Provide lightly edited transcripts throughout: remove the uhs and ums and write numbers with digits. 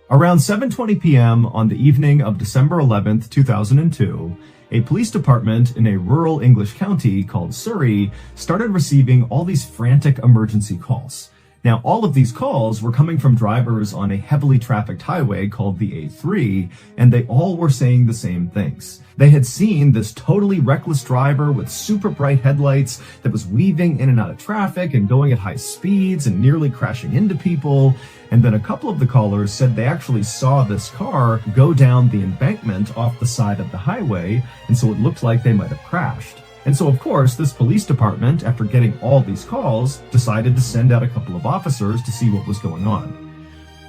Around 7:20 p.m. on the evening of December 11th, 2002, a police department in a rural English county called Surrey started receiving all these frantic emergency calls. Now, all of these calls were coming from drivers on a heavily trafficked highway called the A3, and they all were saying the same things. They had seen this totally reckless driver with super bright headlights that was weaving in and out of traffic and going at high speeds and nearly crashing into people. And then a couple of the callers said they actually saw this car go down the embankment off the side of the highway, and so it looked like they might have crashed. And so, of course, this police department, after getting all these calls, decided to send out a couple of officers to see what was going on.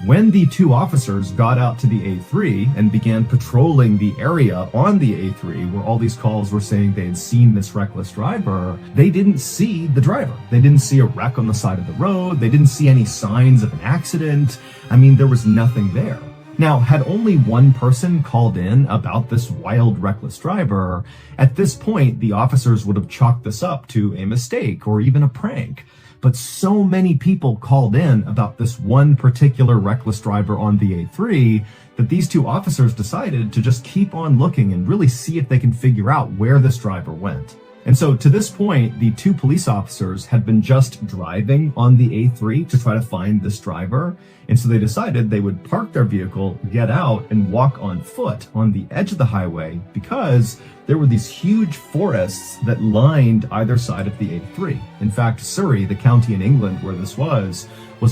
When the two officers got out to the A3 and began patrolling the area on the A3 where all these calls were saying they had seen this reckless driver, they didn't see the driver. They didn't see a wreck on the side of the road. They didn't see any signs of an accident. I mean, there was nothing there. Now, had only one person called in about this wild, reckless driver, at this point, the officers would have chalked this up to a mistake or even a prank. But so many people called in about this one particular reckless driver on the A3 that these two officers decided to just keep on looking and really see if they can figure out where this driver went. And so to this point, the two police officers had been just driving on the A3 to try to find this driver. And so they decided they would park their vehicle, get out, and walk on foot on the edge of the highway because there were these huge forests that lined either side of the A3. In fact, Surrey, the county in England where this was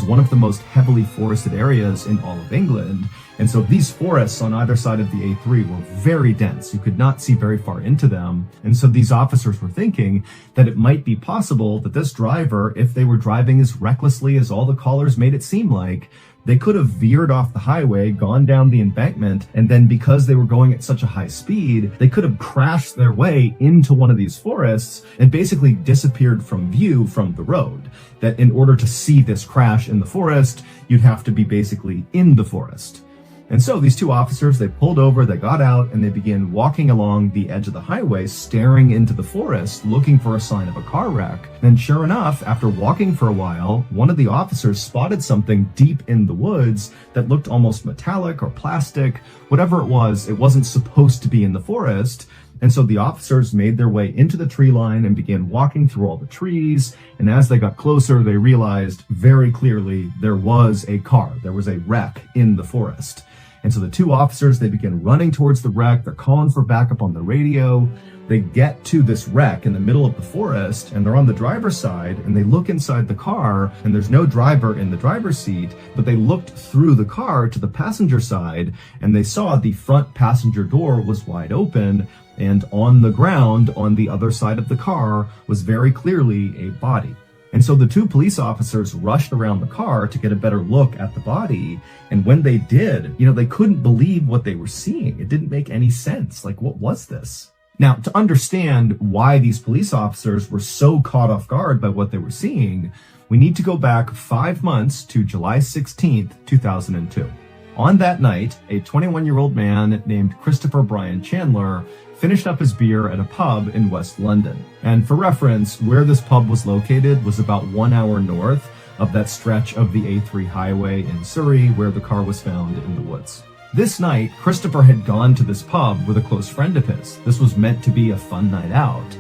one of the most heavily forested areas in all of England. And so these forests on either side of the A3 were very dense. You could not see very far into them. And so these officers were thinking that it might be possible that this driver, if they were driving as recklessly as all the callers made it seem like, they could have veered off the highway, gone down the embankment, and then because they were going at such a high speed, they could have crashed their way into one of these forests and basically disappeared from view from the road. That in order to see this crash in the forest, you'd have to be basically in the forest. And so these two officers, they pulled over, they got out, and they began walking along the edge of the highway, staring into the forest, looking for a sign of a car wreck. And sure enough, after walking for a while, one of the officers spotted something deep in the woods that looked almost metallic or plastic. Whatever it wasn't supposed to be in the forest. And so the officers made their way into the tree line and began walking through all the trees. And as they got closer, they realized very clearly there was a car. There was a wreck in the forest. And so the two officers, they begin running towards the wreck. They're calling for backup on the radio. They get to this wreck in the middle of the forest, and they're on the driver's side, and they look inside the car, and there's no driver in the driver's seat, but they looked through the car to the passenger side, and they saw the front passenger door was wide open, and on the ground on the other side of the car was very clearly a body. And so the two police officers rushed around the car to get a better look at the body. And when they did, they couldn't believe what they were seeing. It didn't make any sense. Like, what was this? Now, to understand why these police officers were so caught off guard by what they were seeing, we need to go back 5 months to July 16th, 2002. On that night, a 21-year-old man named Christopher Brian Chandler finished up his beer at a pub in West London. And for reference, where this pub was located was about 1 hour north of that stretch of the A3 highway in Surrey where the car was found in the woods. This night, Christopher had gone to this pub with a close friend of his. This was meant to be a fun night out.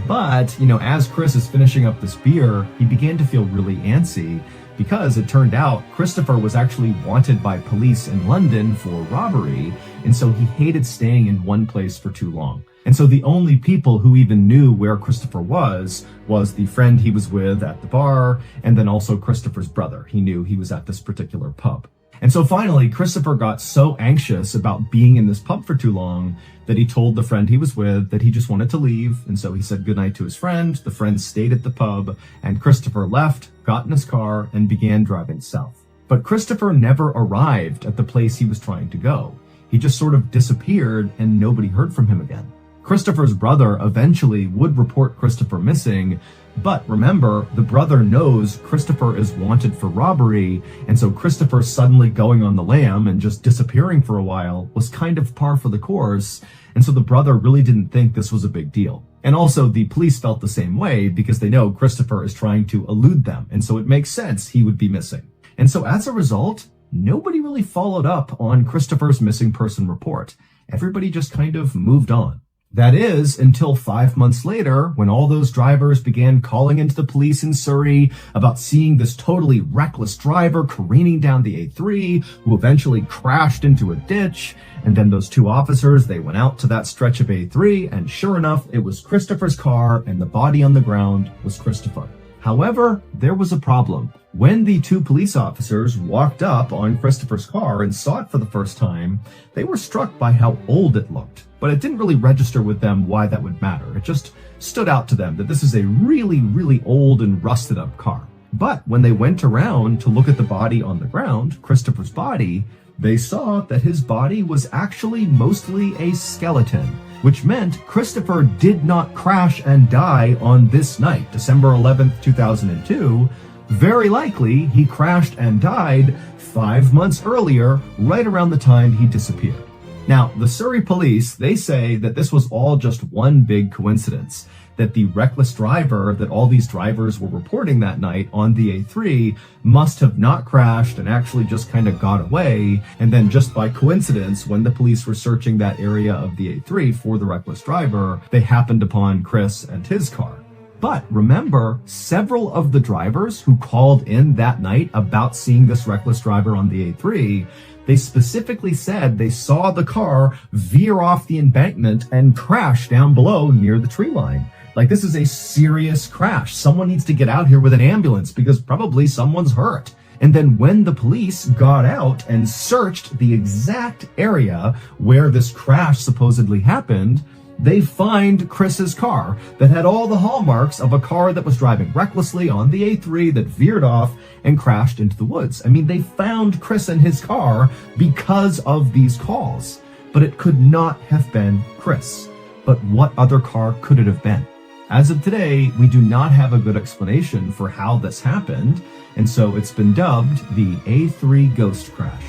But, as Chris is finishing up this beer, he began to feel really antsy because it turned out Christopher was actually wanted by police in London for robbery, and so he hated staying in one place for too long. And so the only people who even knew where Christopher was the friend he was with at the bar, and then also Christopher's brother. He knew he was at this particular pub. And so finally, Christopher got so anxious about being in this pub for too long that he told the friend he was with that he just wanted to leave. And so he said goodnight to his friend. The friend stayed at the pub, and Christopher left, got in his car, and began driving south. But Christopher never arrived at the place he was trying to go. He just sort of disappeared, and nobody heard from him again. Christopher's brother eventually would report Christopher missing, but remember, the brother knows Christopher is wanted for robbery, and so Christopher suddenly going on the lam and just disappearing for a while was kind of par for the course, and so the brother really didn't think this was a big deal. And also, the police felt the same way because they know Christopher is trying to elude them, and so it makes sense he would be missing. And so as a result, nobody really followed up on Christopher's missing person report. Everybody just kind of moved on. That is, until 5 months later, when all those drivers began calling into the police in Surrey about seeing this totally reckless driver careening down the A3, who eventually crashed into a ditch. And then those two officers, they went out to that stretch of A3, and sure enough, it was Christopher's car, and the body on the ground was Christopher. However, there was a problem. When the two police officers walked up on Christopher's car and saw it for the first time, they were struck by how old it looked. But it didn't really register with them why that would matter. It just stood out to them that this is a really, really old and rusted up car. But when they went around to look at the body on the ground, Christopher's body, they saw that his body was actually mostly a skeleton, which meant Christopher did not crash and die on this night, December 11th, 2002. Very likely, he crashed and died 5 months earlier, right around the time he disappeared. Now, the Surrey police, they say that this was all just one big coincidence, that the reckless driver that all these drivers were reporting that night on the A3 must have not crashed and actually just kind of got away, and then just by coincidence, when the police were searching that area of the A3 for the reckless driver, they happened upon Chris and his car. But remember, several of the drivers who called in that night about seeing this reckless driver on the A3, they specifically said they saw the car veer off the embankment and crash down below near the tree line. Like, this is a serious crash. Someone needs to get out here with an ambulance because probably someone's hurt. And then when the police got out and searched the exact area where this crash supposedly happened, they find Chris's car that had all the hallmarks of a car that was driving recklessly on the A3 that veered off and crashed into the woods. I mean, they found Chris and his car because of these calls, but it could not have been Chris. But what other car could it have been? As of today, we do not have a good explanation for how this happened, and so it's been dubbed the A3 Ghost Crash.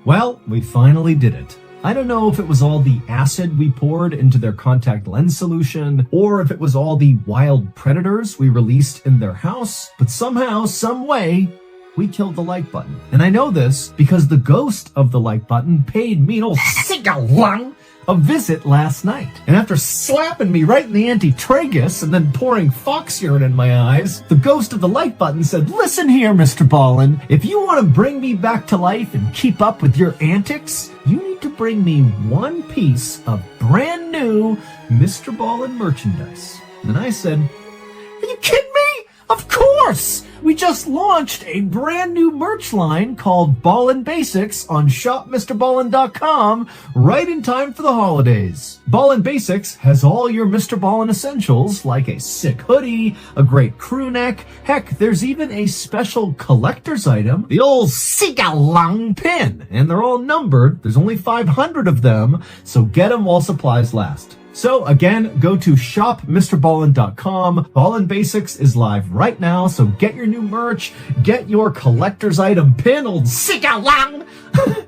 Well, we finally did it. I don't know if it was all the acid we poured into their contact lens solution, or if it was all the wild predators we released in their house, but somehow, some way, we killed the like button. And I know this because the ghost of the like button paid me an old sing-along a visit last night. And after slapping me right in the anti-tragus and then pouring fox urine in my eyes, the ghost of the like button said, "Listen here, Mr. Ballin, if you want to bring me back to life and keep up with your antics, you need to bring me one piece of brand new Mr. Ballin merchandise." And I said, "Are you kidding me? Of course! We just launched a brand new merch line called Ballin Basics on shopmrballin.com right in time for the holidays. Ballin Basics has all your Mr. Ballin essentials like a sick hoodie, a great crew neck, heck, there's even a special collector's item, the old Sigalong pin, and they're all numbered. There's only 500 of them, so get them while supplies last. So again, go to shopmrballin.com. Ballin Basics is live right now, so get your new merch, get your collector's item pin, old Sigalong.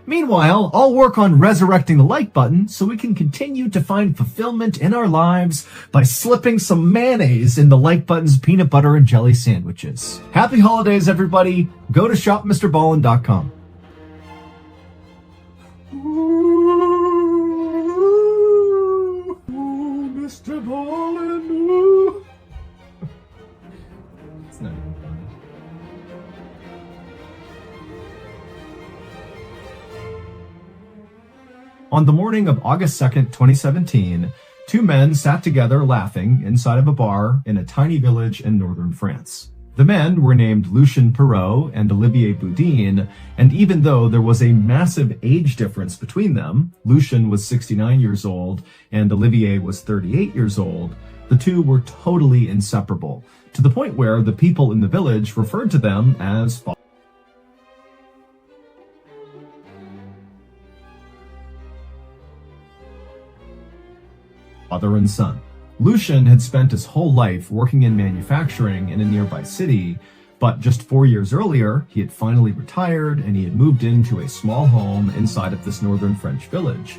Meanwhile, I'll work on resurrecting the like button so we can continue to find fulfillment in our lives by slipping some mayonnaise in the like button's peanut butter and jelly sandwiches. Happy holidays, everybody. Go to shopmrballin.com. Mr. Ballin. It's not even funny. On the morning of August 2nd, 2017, two men sat together laughing inside of a bar in a tiny village in northern France. The men were named Lucien Perrault and Olivier Boudin, and even though there was a massive age difference between them, Lucien was 69 years old and Olivier was 38 years old, the two were totally inseparable, to the point where the people in the village referred to them as father and son. Lucien had spent his whole life working in manufacturing in a nearby city, but just 4 years earlier, he had finally retired and he had moved into a small home inside of this northern French village.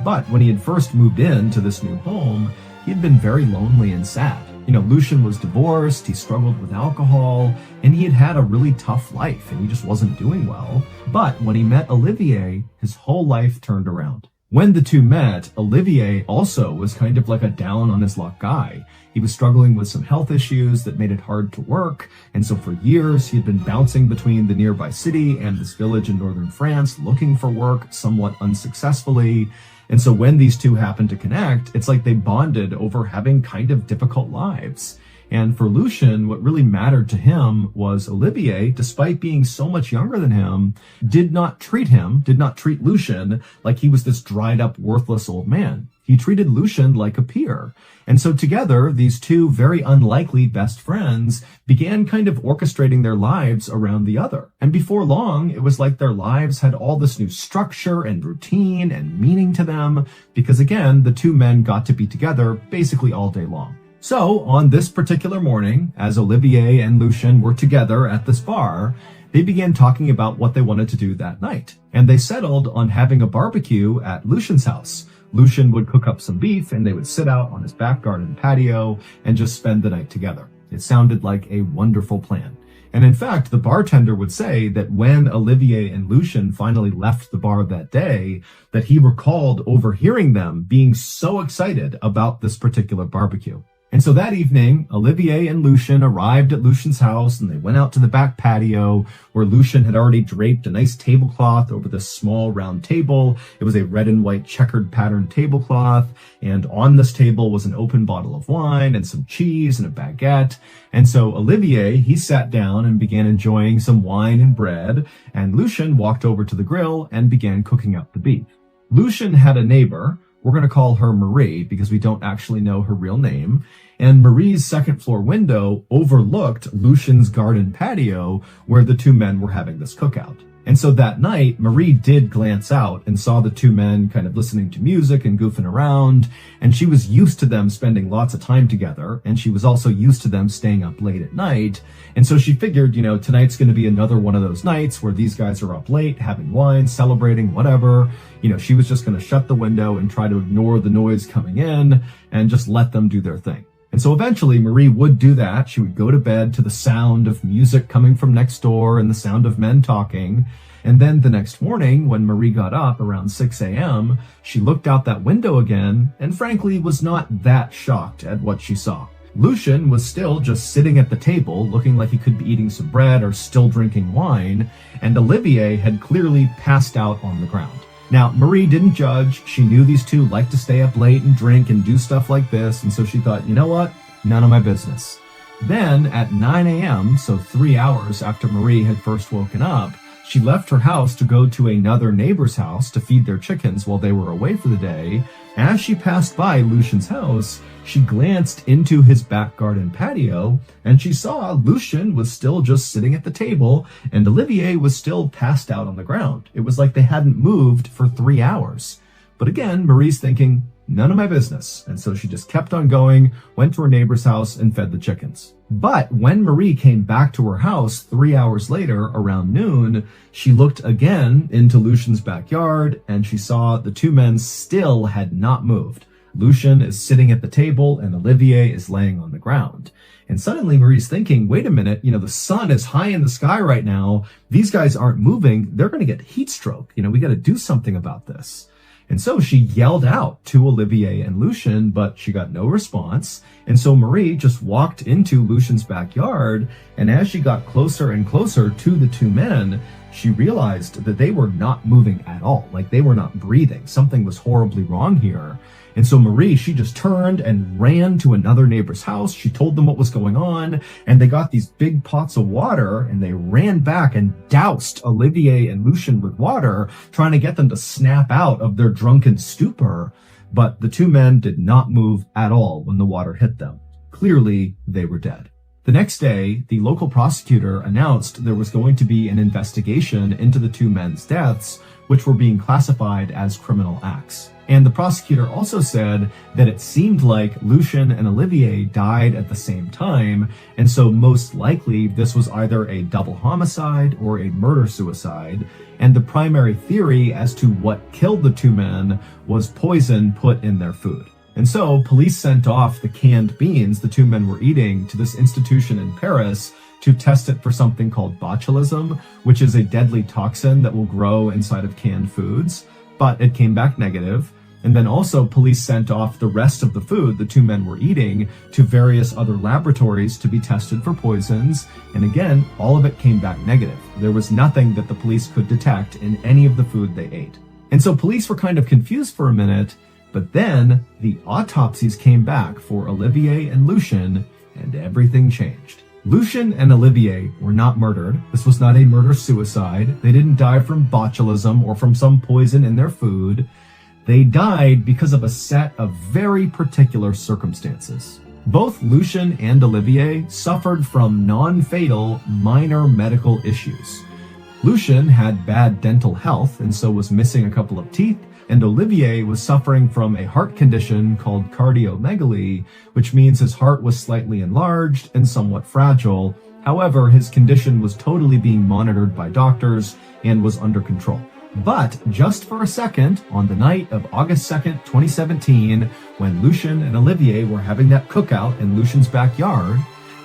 But when he had first moved into this new home, he had been very lonely and sad. Lucien was divorced, he struggled with alcohol, and he had had a really tough life, and he just wasn't doing well. But when he met Olivier, his whole life turned around. When the two met, Olivier also was kind of like a down on his luck guy. He was struggling with some health issues that made it hard to work, and so for years he had been bouncing between the nearby city and this village in northern France looking for work, somewhat unsuccessfully. And so when these two happened to connect, it's like they bonded over having kind of difficult lives. And for Lucien, what really mattered to him was Olivier, despite being so much younger than him, did not treat Lucien like he was this dried up, worthless old man. He treated Lucien like a peer. And so together, these two very unlikely best friends began kind of orchestrating their lives around the other. And before long, it was like their lives had all this new structure and routine and meaning to them, because again, the two men got to be together basically all day long. So on this particular morning, as Olivier and Lucien were together at this bar, they began talking about what they wanted to do that night. And they settled on having a barbecue at Lucien's house. Lucien would cook up some beef and they would sit out on his back garden patio and just spend the night together. It sounded like a wonderful plan. And in fact, the bartender would say that when Olivier and Lucien finally left the bar that day, that he recalled overhearing them being so excited about this particular barbecue. And so that evening, Olivier and Lucien arrived at Lucien's house and they went out to the back patio where Lucien had already draped a nice tablecloth over this small round table. It was a red and white checkered patterned tablecloth. And on this table was an open bottle of wine and some cheese and a baguette. And so Olivier, he sat down and began enjoying some wine and bread. And Lucien walked over to the grill and began cooking up the beef. Lucien had a neighbor. We're going to call her Marie because we don't actually know her real name. And Marie's second floor window overlooked Lucien's garden patio where the two men were having this cookout. And so that night, Marie did glance out and saw the two men kind of listening to music and goofing around. And she was used to them spending lots of time together. And she was also used to them staying up late at night. And so she figured, tonight's going to be another one of those nights where these guys are up late, having wine, celebrating, whatever. She was just going to shut the window and try to ignore the noise coming in and just let them do their thing. And so eventually Marie would do that. She would go to bed to the sound of music coming from next door and the sound of men talking. And then the next morning, when Marie got up around 6 a.m., she looked out that window again and frankly was not that shocked at what she saw. Lucien was still just sitting at the table, looking like he could be eating some bread or still drinking wine, and Olivier had clearly passed out on the ground. Now, Marie didn't judge. She knew these two liked to stay up late and drink and do stuff like this, and so she thought, you know what? None of my business. Then, at 9 a.m., so 3 hours after Marie had first woken up, she left her house to go to another neighbor's house to feed their chickens while they were away for the day. As she passed by Lucien's house, she glanced into his back garden patio, and she saw Lucien was still just sitting at the table, and Olivier was still passed out on the ground. It was like they hadn't moved for 3 hours. But again, Marie's thinking, none of my business. And so she just kept on going, went to her neighbor's house, and fed the chickens. But when Marie came back to her house 3 hours later, around noon, she looked again into Lucien's backyard, and she saw the two men still had not moved. Lucien is sitting at the table, and Olivier is laying on the ground. And suddenly Marie's thinking, wait a minute, the sun is high in the sky right now. These guys aren't moving. They're going to get heat stroke. We got to do something about this. And so she yelled out to Olivier and Lucien, but she got no response. And so Marie just walked into Lucien's backyard. And as she got closer and closer to the two men, she realized that they were not moving at all. Like they were not breathing. Something was horribly wrong here. And so Marie, she just turned and ran to another neighbor's house. She told them what was going on, and they got these big pots of water, and they ran back and doused Olivier and Lucien with water, trying to get them to snap out of their drunken stupor. But the two men did not move at all when the water hit them. Clearly, they were dead. The next day, the local prosecutor announced there was going to be an investigation into the two men's deaths, which were being classified as criminal acts. And the prosecutor also said that it seemed like Lucien and Olivier died at the same time, and so most likely this was either a double homicide or a murder-suicide, and the primary theory as to what killed the two men was poison put in their food. And so police sent off the canned beans the two men were eating to this institution in Paris to test it for something called botulism, which is a deadly toxin that will grow inside of canned foods, but it came back negative. And then also police sent off the rest of the food the two men were eating to various other laboratories to be tested for poisons. And again, all of it came back negative. There was nothing that the police could detect in any of the food they ate. And so police were kind of confused for a minute, but then the autopsies came back for Olivier and Lucien, and everything changed. Lucien and Olivier were not murdered. This was not a murder-suicide. They didn't die from botulism or from some poison in their food. They died because of a set of very particular circumstances. Both Lucien and Olivier suffered from non-fatal minor medical issues. Lucien had bad dental health and so was missing a couple of teeth, and Olivier was suffering from a heart condition called cardiomegaly, which means his heart was slightly enlarged and somewhat fragile. However, his condition was totally being monitored by doctors and was under control. But just for a second, on the night of August 2nd, 2017, when Lucien and Olivier were having that cookout in Lucien's backyard,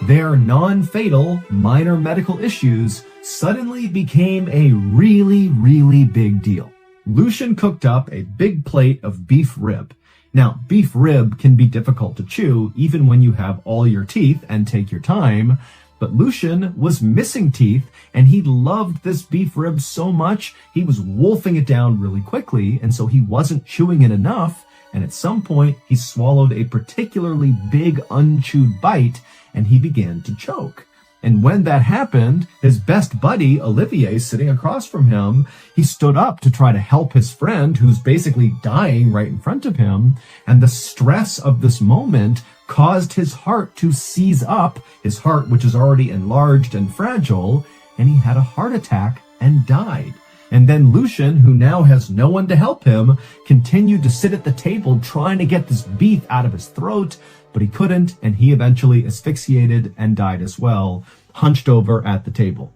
their non-fatal minor medical issues suddenly became a really, really big deal. Lucien cooked up a big plate of beef rib. Now, beef rib can be difficult to chew even when you have all your teeth and take your time, but Lucien was missing teeth and he loved this beef rib so much he was wolfing it down really quickly, and so he wasn't chewing it enough, and at some point he swallowed a particularly big unchewed bite and he began to choke. And when that happened, his best buddy, Olivier, sitting across from him, he stood up to try to help his friend who's basically dying right in front of him. And the stress of this moment caused his heart to seize up, his heart, which is already enlarged and fragile, and he had a heart attack and died. And then Lucien, who now has no one to help him, continued to sit at the table trying to get this beef out of his throat, but he couldn't, and he eventually asphyxiated and died as well, hunched over at the table.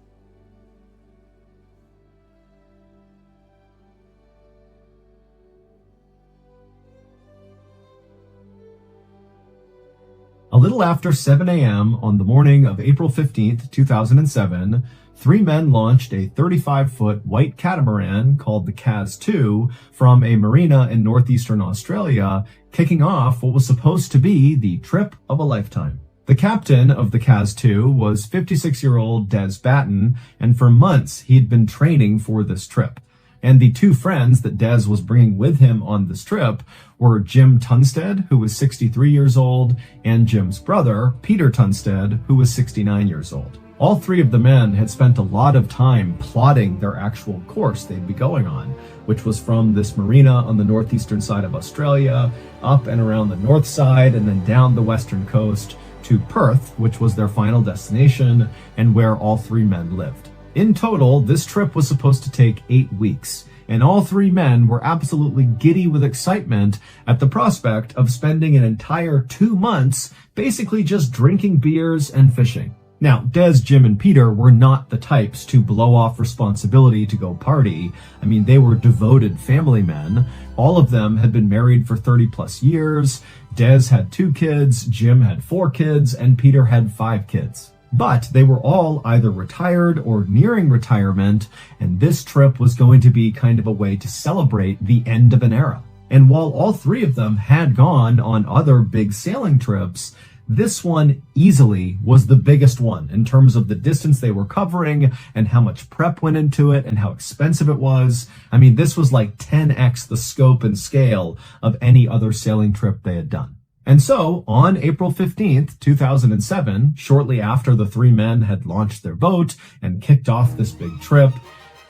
A little after 7 a.m. on the morning of April 15th, 2007, three men launched a 35-foot white catamaran called the Caz 2 from a marina in northeastern Australia, kicking off what was supposed to be the trip of a lifetime. The captain of the Caz 2 was 56-year-old Des Batten, and for months he'd been training for this trip. And the two friends that Des was bringing with him on this trip were Jim Tunstead, who was 63 years old, and Jim's brother, Peter Tunstead, who was 69 years old. All three of the men had spent a lot of time plotting their actual course they'd be going on, which was from this marina on the northeastern side of Australia, up and around the north side, and then down the western coast to Perth, which was their final destination, and where all three men lived. In total, this trip was supposed to take 8 weeks, and all three men were absolutely giddy with excitement at the prospect of spending an entire 2 months basically just drinking beers and fishing. Now, Des, Jim, and Peter were not the types to blow off responsibility to go party. I mean, they were devoted family men. All of them had been married for 30 plus years. Des had 2 kids, Jim had 4 kids, and Peter had 5 kids. But they were all either retired or nearing retirement, and this trip was going to be kind of a way to celebrate the end of an era. And while all three of them had gone on other big sailing trips, this one easily was the biggest one in terms of the distance they were covering and how much prep went into it and how expensive it was. I mean, this was like 10x the scope and scale of any other sailing trip they had done. And so, on April 15th, 2007, shortly after the three men had launched their boat and kicked off this big trip,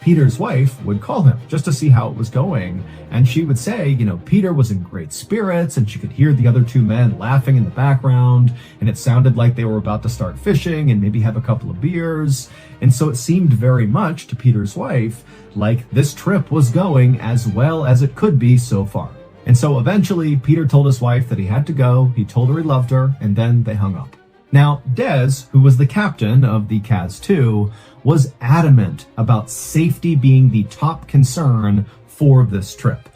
Peter's wife would call him just to see how it was going. And she would say, Peter was in great spirits, and she could hear the other two men laughing in the background, and it sounded like they were about to start fishing and maybe have a couple of beers. And so it seemed very much to Peter's wife like this trip was going as well as it could be so far. And so eventually, Peter told his wife that he had to go, he told her he loved her, and then they hung up. Now, Des, who was the captain of the Caz 2, was adamant about safety being the top concern for this trip.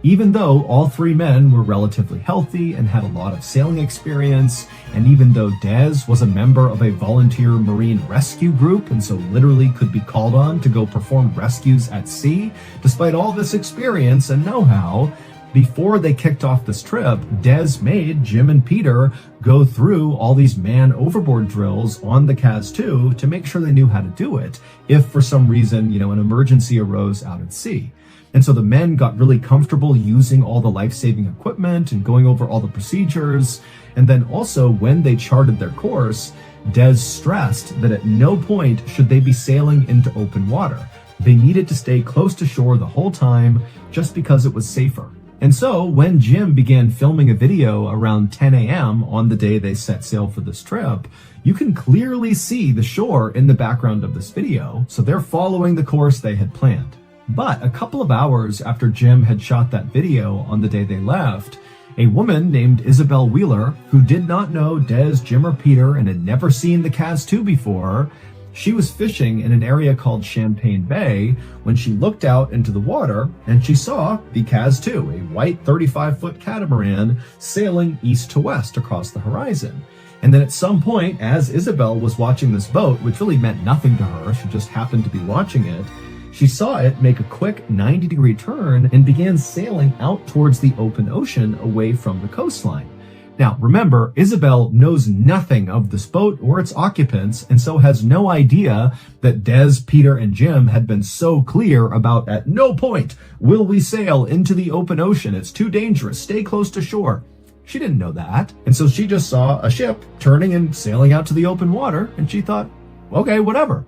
Even though all three men were relatively healthy and had a lot of sailing experience, and even though Des was a member of a volunteer marine rescue group and so literally could be called on to go perform rescues at sea, despite all this experience and know-how, before they kicked off this trip, Des made Jim and Peter go through all these man overboard drills on the Kaz-2 to make sure they knew how to do it if for some reason, an emergency arose out at sea. And so the men got really comfortable using all the life-saving equipment and going over all the procedures. And then also when they charted their course, Des stressed that at no point should they be sailing into open water. They needed to stay close to shore the whole time just because it was safer. And so when Jim began filming a video around 10 a.m. on the day they set sail for this trip, you can clearly see the shore in the background of this video. So they're following the course they had planned. But a couple of hours after Jim had shot that video on the day they left, a woman named Isabel Wheeler, who did not know Des, Jim, or Peter and had never seen the Kaz-2 before, she was fishing in an area called Champagne Bay when she looked out into the water and she saw the Kaz-2, a white 35-foot catamaran sailing east to west across the horizon. And then at some point, as Isabel was watching this boat, which really meant nothing to her, she just happened to be watching it, she saw it make a quick 90-degree turn and began sailing out towards the open ocean away from the coastline. Now, remember, Isabel knows nothing of this boat or its occupants, and so has no idea that Des, Peter, and Jim had been so clear about at no point will we sail into the open ocean. It's too dangerous. Stay close to shore. She didn't know that. And so she just saw a ship turning and sailing out to the open water, and she thought, okay, whatever.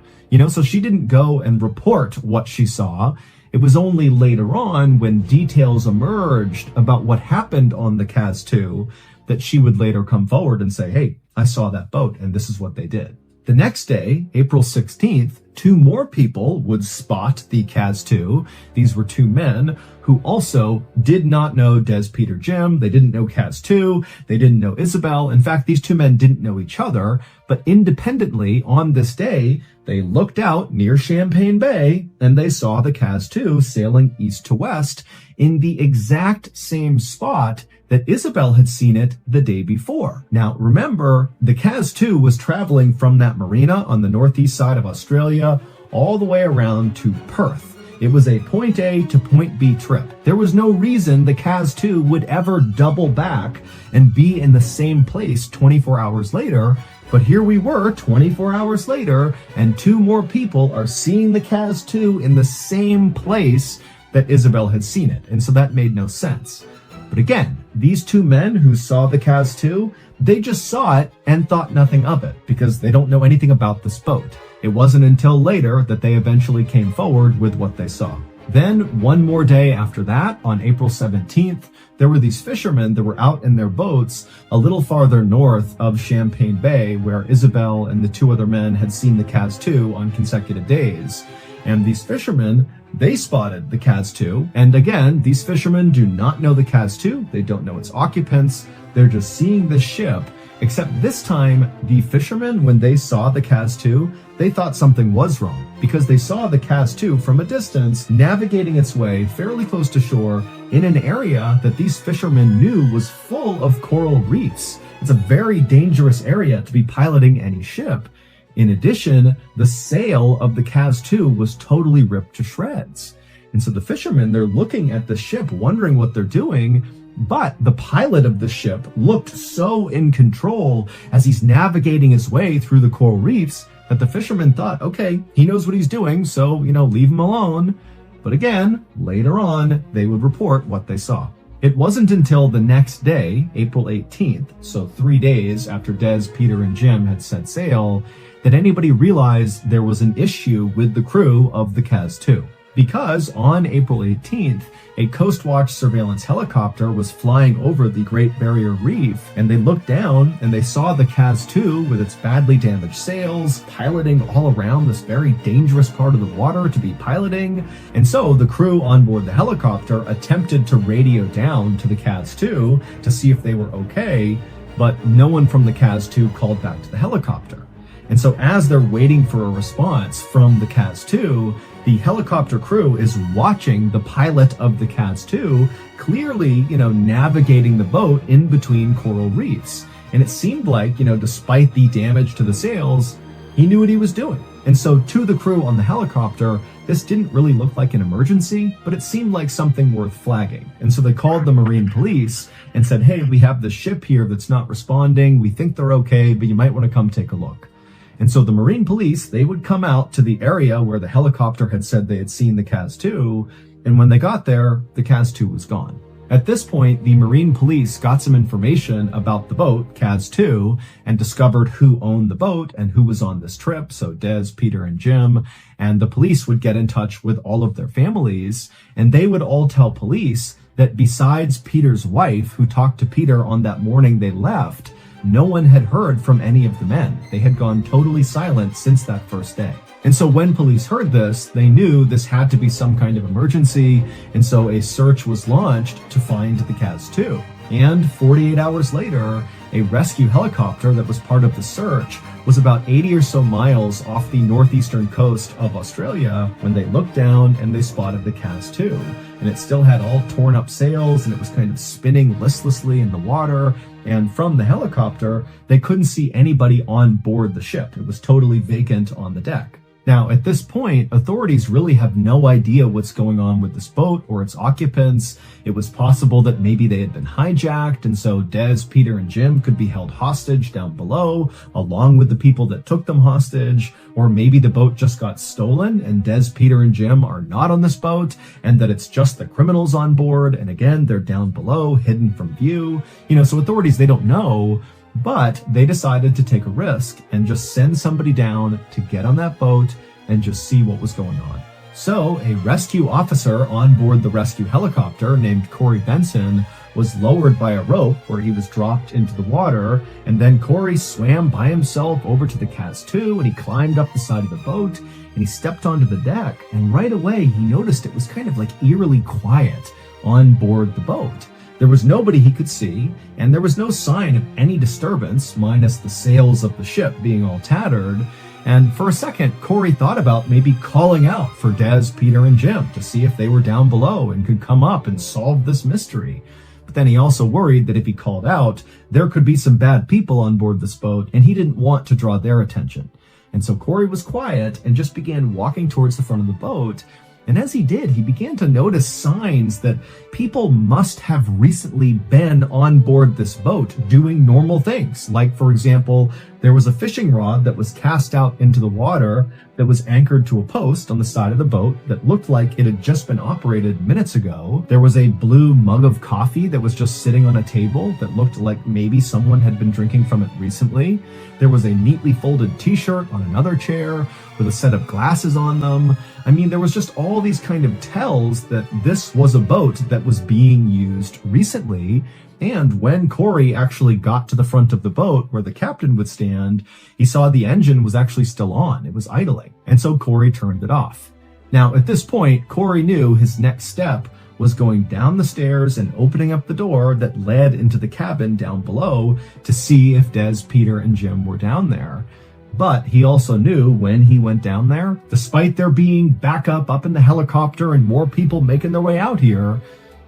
So she didn't go and report what she saw. It was only later on when details emerged about what happened on the Kaz-2 that she would later come forward and say, hey, I saw that boat and this is what they did. The next day, April 16th, two more people would spot the Kaz-2. These were two men who also did not know Des, Peter, Jim. They didn't know Kaz-2. They didn't know Isabel. In fact, these two men didn't know each other, but independently on this day, they looked out near Champagne Bay and they saw the Kaz-2 sailing east to west in the exact same spot that Isabel had seen it the day before. Now, remember, the Kaz-2 was traveling from that marina on the northeast side of Australia all the way around to Perth. It was a point A to point B trip. There was no reason the Kaz-2 would ever double back and be in the same place 24 hours later, but here we were 24 hours later, and two more people are seeing the Kaz-2 in the same place that Isabel had seen it, and so that made no sense. But again, these two men who saw the Kaz-2, they just saw it and thought nothing of it because they don't know anything about this boat. It wasn't until later that they eventually came forward with what they saw. Then, one more day after that, on April 17th, there were these fishermen that were out in their boats a little farther north of Champagne Bay, where Isabel and the two other men had seen the Kaz-2 on consecutive days. And these fishermen, they spotted the Kaz-2. And again, these fishermen do not know the Kaz-2. They don't know its occupants. They're just seeing the ship. Except this time, the fishermen, when they saw the Kaz-2, they thought something was wrong because they saw the Kaz-2 from a distance navigating its way fairly close to shore in an area that these fishermen knew was full of coral reefs. It's a very dangerous area to be piloting any ship. In addition, the sail of the Kaz-2 was totally ripped to shreds. And so the fishermen, they're looking at the ship, wondering what they're doing, but the pilot of the ship looked so in control as he's navigating his way through the coral reefs that the fishermen thought, okay, he knows what he's doing, so, leave him alone. But again, later on, they would report what they saw. It wasn't until the next day, April 18th, so 3 days after Des, Peter, and Jim had set sail, that anybody realized there was an issue with the crew of the Kaz-2. Because on April 18th, a Coast Watch surveillance helicopter was flying over the Great Barrier Reef, and they looked down and they saw the Kaz-2 with its badly damaged sails, piloting all around this very dangerous part of the water to be piloting. And so the crew on board the helicopter attempted to radio down to the Kaz-2 to see if they were okay, but no one from the Kaz-2 called back to the helicopter. And so as they're waiting for a response from the Kaz-2, the helicopter crew is watching the pilot of the CAS 2 clearly, navigating the boat in between coral reefs. And it seemed like, despite the damage to the sails, he knew what he was doing. And so to the crew on the helicopter, this didn't really look like an emergency, but it seemed like something worth flagging. And so they called the Marine police and said, hey, we have this ship here that's not responding. We think they're okay, but you might want to come take a look. And so the Marine police, they would come out to the area where the helicopter had said they had seen the CAS 2. And when they got there, the CAS 2 was gone. At this point, the Marine police got some information about the boat, CAS 2, and discovered who owned the boat and who was on this trip. So Des, Peter, and Jim. And the police would get in touch with all of their families, and they would all tell police that besides Peter's wife, who talked to Peter on that morning they left, no one had heard from any of the men. They had gone totally silent since that first day. And so when police heard this, they knew this had to be some kind of emergency, and so a search was launched to find the CAS 2. And 48 hours later, a rescue helicopter that was part of the search was about 80 or so miles off the northeastern coast of Australia when they looked down and they spotted the CAS 2. And it still had all torn up sails, and it was kind of spinning listlessly in the water. And from the helicopter, they couldn't see anybody on board the ship. It was totally vacant on the deck. Now, at this point, authorities really have no idea what's going on with this boat or its occupants. It was possible that maybe they had been hijacked, and so Des, Peter, and Jim could be held hostage down below, along with the people that took them hostage. Or maybe the boat just got stolen, and Des, Peter, and Jim are not on this boat, and that it's just the criminals on board, and again, they're down below, hidden from view. So authorities, they don't know. But they decided to take a risk and just send somebody down to get on that boat and just see what was going on. So a rescue officer on board the rescue helicopter named Corey Benson was lowered by a rope where he was dropped into the water, and then Corey swam by himself over to the CAS 2 and he climbed up the side of the boat and he stepped onto the deck, and right away he noticed it was kind of like eerily quiet on board the boat. There was nobody he could see, and there was no sign of any disturbance, minus the sails of the ship being all tattered. And for a second, Corey thought about maybe calling out for Des, Peter, and Jim to see if they were down below and could come up and solve this mystery. But then he also worried that if he called out, there could be some bad people on board this boat, and he didn't want to draw their attention. And so Corey was quiet and just began walking towards the front of the boat. And as he did, he began to notice signs that people must have recently been on board this boat doing normal things. Like, for example, there was a fishing rod that was cast out into the water that was anchored to a post on the side of the boat that looked like it had just been operated minutes ago. There was a blue mug of coffee that was just sitting on a table that looked like maybe someone had been drinking from it recently. There was a neatly folded t-shirt on another chair with a set of glasses on them. I mean, there was just all these kind of tells that this was a boat that was being used recently. And when Corey actually got to the front of the boat where the captain would stand, he saw the engine was actually still on. It was idling. And so Corey turned it off. Now, at this point, Corey knew his next step was going down the stairs and opening up the door that led into the cabin down below to see if Des, Peter, and Jim were down there. But he also knew when he went down there, despite there being backup up in the helicopter and more people making their way out here,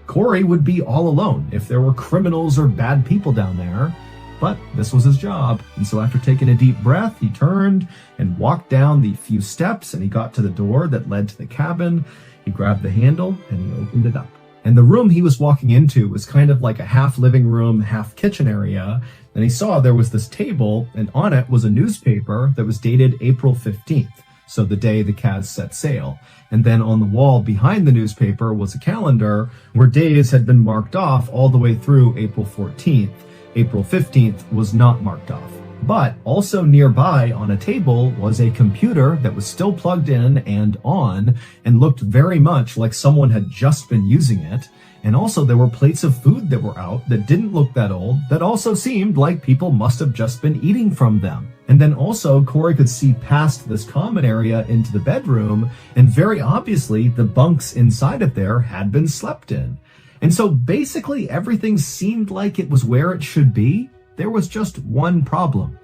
Corey would be all alone if there were criminals or bad people down there. But this was his job. And so after taking a deep breath, he turned and walked down the few steps, and he got to the door that led to the cabin. He grabbed the handle and he opened it up. And the room he was walking into was kind of like a half living room, half kitchen area. And he saw there was this table, and on it was a newspaper that was dated April 15th, so the day the CAS set sail. And then on the wall behind the newspaper was a calendar where days had been marked off all the way through April 14th. April 15th was not marked off. But also nearby on a table was a computer that was still plugged in and on and looked very much like someone had just been using it. And also there were plates of food that were out that didn't look that old, that also seemed like people must have just been eating from them. And then also Corey could see past this common area into the bedroom, and very obviously the bunks inside of there had been slept in. And so basically everything seemed like it was where it should be. There was just one problem.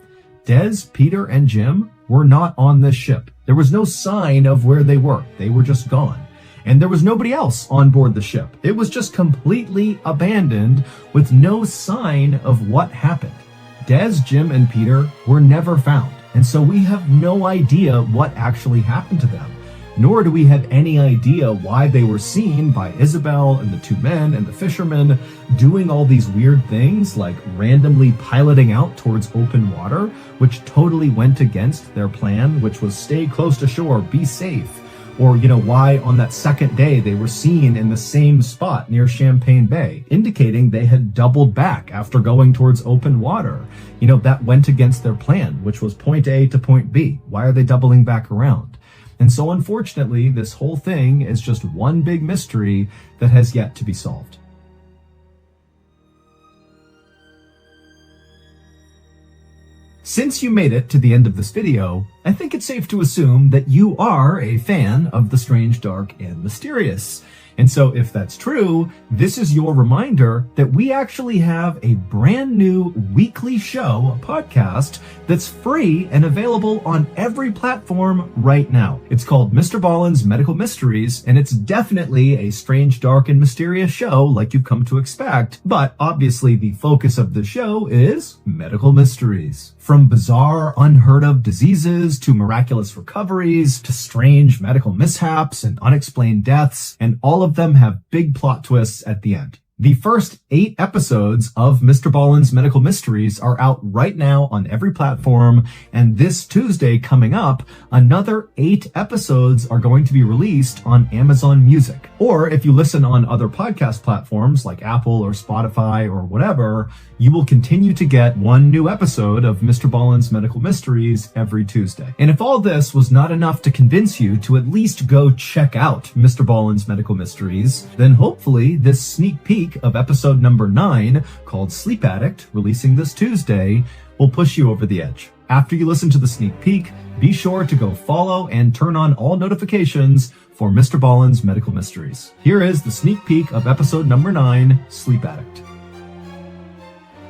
Des, Peter, and Jim were not on this ship. There was no sign of where they were. They were just gone. And there was nobody else on board the ship. It was just completely abandoned with no sign of what happened. Des, Jim, and Peter were never found. And so we have no idea what actually happened to them. Nor do we have any idea why they were seen by Isabel and the two men and the fishermen doing all these weird things, like randomly piloting out towards open water, which totally went against their plan, which was stay close to shore, be safe. Or, why on that second day they were seen in the same spot near Champagne Bay, indicating they had doubled back after going towards open water. That went against their plan, which was point A to point B. Why are they doubling back around? And so unfortunately, this whole thing is just one big mystery that has yet to be solved. Since you made it to the end of this video, I think it's safe to assume that you are a fan of the strange, dark, and mysterious. And so if that's true, this is your reminder that we actually have a brand new weekly show, a podcast, that's free and available on every platform right now. It's called Mr. Ballen's Medical Mysteries, and it's definitely a strange, dark, and mysterious show like you've come to expect, but obviously the focus of the show is medical mysteries. From bizarre, unheard of diseases to miraculous recoveries to strange medical mishaps and unexplained deaths, and all of them have big plot twists at the end. The first 8 episodes of Mr. Ballen's Medical Mysteries are out right now on every platform, and this Tuesday coming up, another 8 episodes are going to be released on Amazon Music. Or if you listen on other podcast platforms like Apple or Spotify or whatever, you will continue to get one new episode of Mr. Ballen's Medical Mysteries every Tuesday. And if all this was not enough to convince you to at least go check out Mr. Ballen's Medical Mysteries, then hopefully this sneak peek of episode number 9, called Sleep Addict, releasing this Tuesday, will push you over the edge. After you listen to the sneak peek, be sure to go follow and turn on all notifications for Mr. Ballen's Medical Mysteries. Here is the sneak peek of episode number 9, Sleep Addict.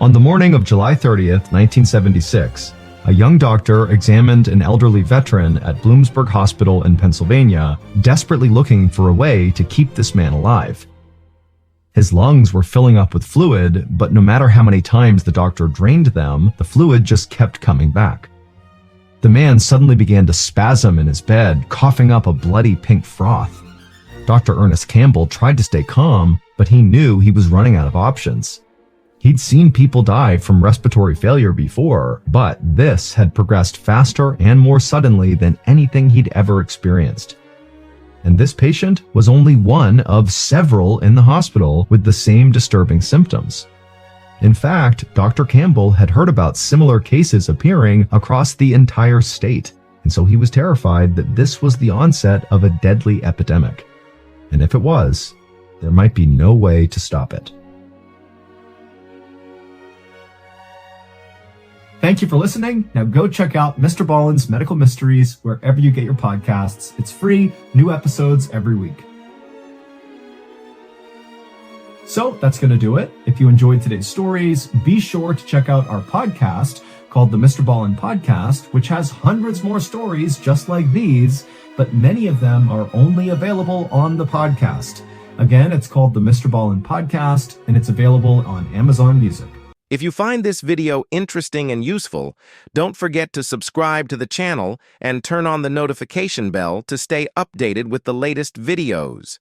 On the morning of July 30th, 1976, a young doctor examined an elderly veteran at Bloomsburg Hospital in Pennsylvania, desperately looking for a way to keep this man alive. His lungs were filling up with fluid, but no matter how many times the doctor drained them, the fluid just kept coming back. The man suddenly began to spasm in his bed, coughing up a bloody pink froth. Dr. Ernest Campbell tried to stay calm, but he knew he was running out of options. He'd seen people die from respiratory failure before, but this had progressed faster and more suddenly than anything he'd ever experienced. And this patient was only one of several in the hospital with the same disturbing symptoms. In fact, Dr. Campbell had heard about similar cases appearing across the entire state, and so he was terrified that this was the onset of a deadly epidemic. And if it was, there might be no way to stop it. Thank you for listening. Now go check out Mr. Ballen's Medical Mysteries wherever you get your podcasts. It's free, new episodes every week. So that's going to do it. If you enjoyed today's stories, be sure to check out our podcast called the Mr. Ballen Podcast, which has hundreds more stories just like these, but many of them are only available on the podcast. Again, it's called the Mr. Ballen Podcast, and it's available on Amazon Music. If you find this video interesting and useful, don't forget to subscribe to the channel and turn on the notification bell to stay updated with the latest videos.